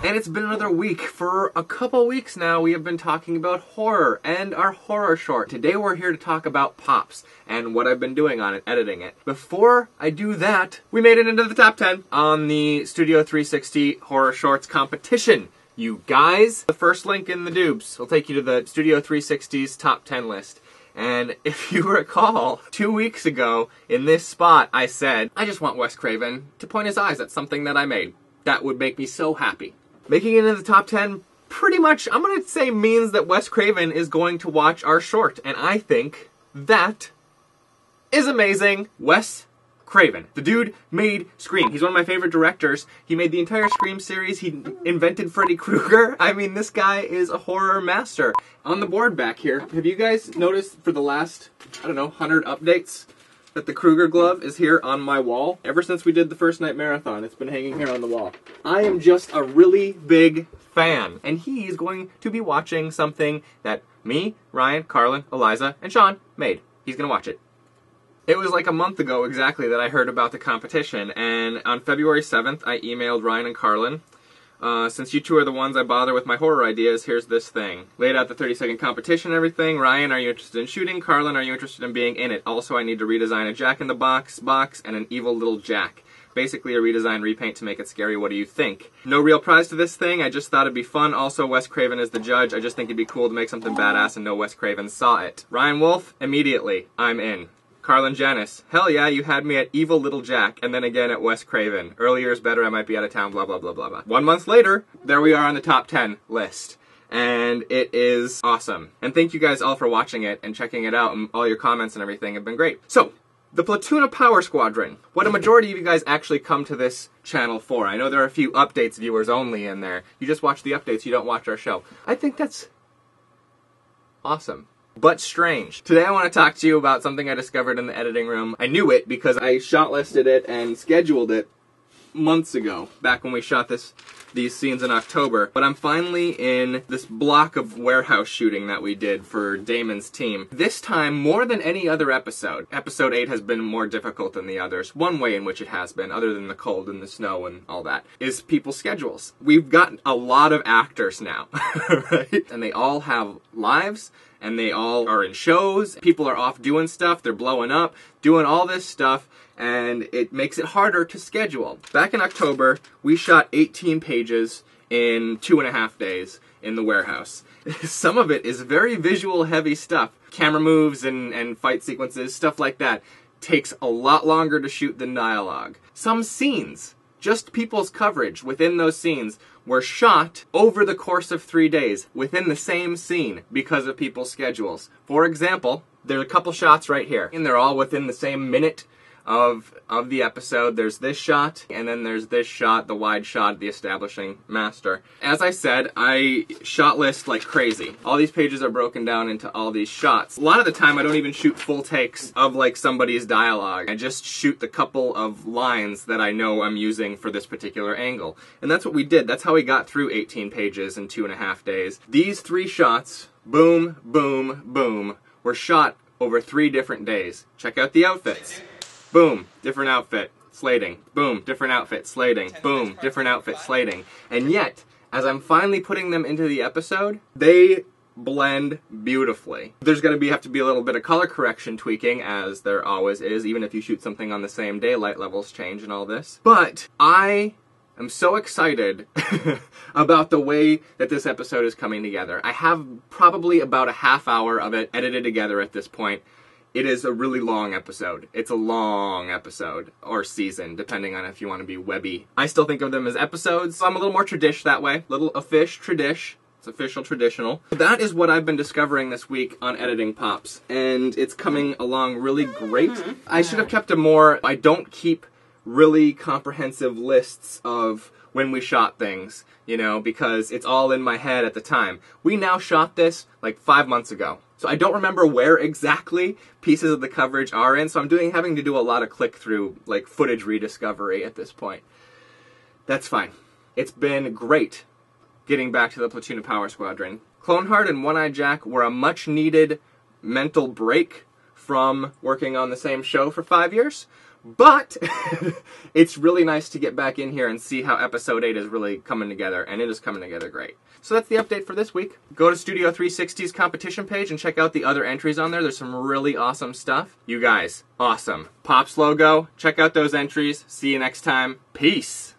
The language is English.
And it's been another week. For a couple weeks now, we have been talking about horror and our horror short. Today we're here to talk about Pops and what I've been doing on it, editing it. Before I do that, we made it into the top 10 on the Studio 360 Horror Shorts competition. You guys, the first link in the doobs will take you to the Studio 360's top 10 list. And if you recall, 2 weeks ago, in this spot, I said, I just want Wes Craven to point his eyes at something that I made. That would make me so happy. Making it into the top 10 pretty much, I'm going to say, means that Wes Craven is going to watch our short. And I think that is amazing. Wes Craven. The dude made Scream. He's one of my favorite directors. He made the entire Scream series. He invented Freddy Krueger. I mean, this guy is a horror master. On the board back here, have you guys noticed for the last, 100 updates that the Krueger glove is here on my wall? Ever since we did the first night marathon, it's been hanging here on the wall. I am just a really big fan. And he is going to be watching something that me, Ryan, Carlin, Eliza, and Sean made. He's going to watch it. It was like a month ago exactly that I heard about the competition, and on February 7th I emailed Ryan and Carlin. Since you two are the ones I bother with my horror ideas, here's this thing. Laid out the 30-second competition and everything. Ryan, are you interested in shooting? Carlin, are you interested in being in it? Also, I need to redesign a Jack-in-the-Box and an evil little Jack. Basically a redesign, repaint to make it scary. What do you think? No real prize to this thing. I just thought it'd be fun. Also, Wes Craven is the judge. I just think it'd be cool to make something badass and know Wes Craven saw it. Ryan Wolf, immediately, I'm in. Carlin Janice, hell yeah, you had me at Evil Little Jack, and then again at Wes Craven. Earlier is better, I might be out of town, blah, blah, blah, blah, blah. 1 month later, there we are on the top 10 list. And it is awesome. And thank you guys all for watching it and checking it out, and all your comments and everything have been great. So, the Platoon of Power Squadron. What a majority of you guys actually come to this channel for. I know there are a few updates viewers only in there. You just watch the updates, you don't watch our show. I think that's awesome. But strange. Today I want to talk to you about something I discovered in the editing room. I knew it because I shot-listed it and scheduled it months ago, back when we shot these scenes in October. But I'm finally in this block of warehouse shooting that we did for Damon's team. This time, more than any other episode. Episode 8 has been more difficult than the others. One way in which it has been, other than the cold and the snow and all that, is people's schedules. We've got a lot of actors now, right? And they all have lives, and they all are in shows. People are off doing stuff, they're blowing up, doing all this stuff, and it makes it harder to schedule. Back in October, we shot 18 pages in 2.5 days in the warehouse. Some of it is very visual heavy stuff. Camera moves and fight sequences, stuff like that, takes a lot longer to shoot than dialogue. Some scenes, just people's coverage within those scenes, were shot over the course of 3 days within the same scene because of people's schedules. For example, there's a couple shots right here, and they're all within the same minute of the episode. There's this shot, and then there's this shot, the wide shot, the establishing master. As I said, I shot list like crazy. All these pages are broken down into all these shots. A lot of the time I don't even shoot full takes of like somebody's dialogue. I just shoot the couple of lines that I know I'm using for this particular angle. And that's what we did. That's how we got through 18 pages in 2.5 days. These 3 shots, boom, boom, boom, were shot over 3 different days. Check out the outfits. Boom, different outfit, slating. Boom, different outfit, slating. Boom, different outfit, slating. And yet, as I'm finally putting them into the episode, they blend beautifully. There's going to have to be a little bit of color correction tweaking, as there always is, even if you shoot something on the same day, light levels change and all this. But I am so excited about the way that this episode is coming together. I have probably about a half hour of it edited together at this point. It is a really long episode. It's a long episode, or season, depending on if you want to be webby. I still think of them as episodes, so I'm a little more tradish that way. Little offish, tradish. It's official, traditional. That is what I've been discovering this week on editing Pops, and it's coming along really great. I should have kept I don't keep really comprehensive lists of when we shot things, you know, because it's all in my head at the time. We now shot this like 5 months ago. So I don't remember where exactly pieces of the coverage are in, so I'm having to do a lot of click-through, like, footage rediscovery at this point. That's fine. It's been great getting back to the Platoon of Power Squadron. Cloneheart and One-Eyed Jack were a much-needed mental break from working on the same show for 5 years. But it's really nice to get back in here and see how episode 8 is really coming together, and it is coming together great. So that's the update for this week. Go to Studio 360's competition page and check out the other entries on there. There's some really awesome stuff. You guys, awesome. Pops logo, check out those entries. See you next time. Peace.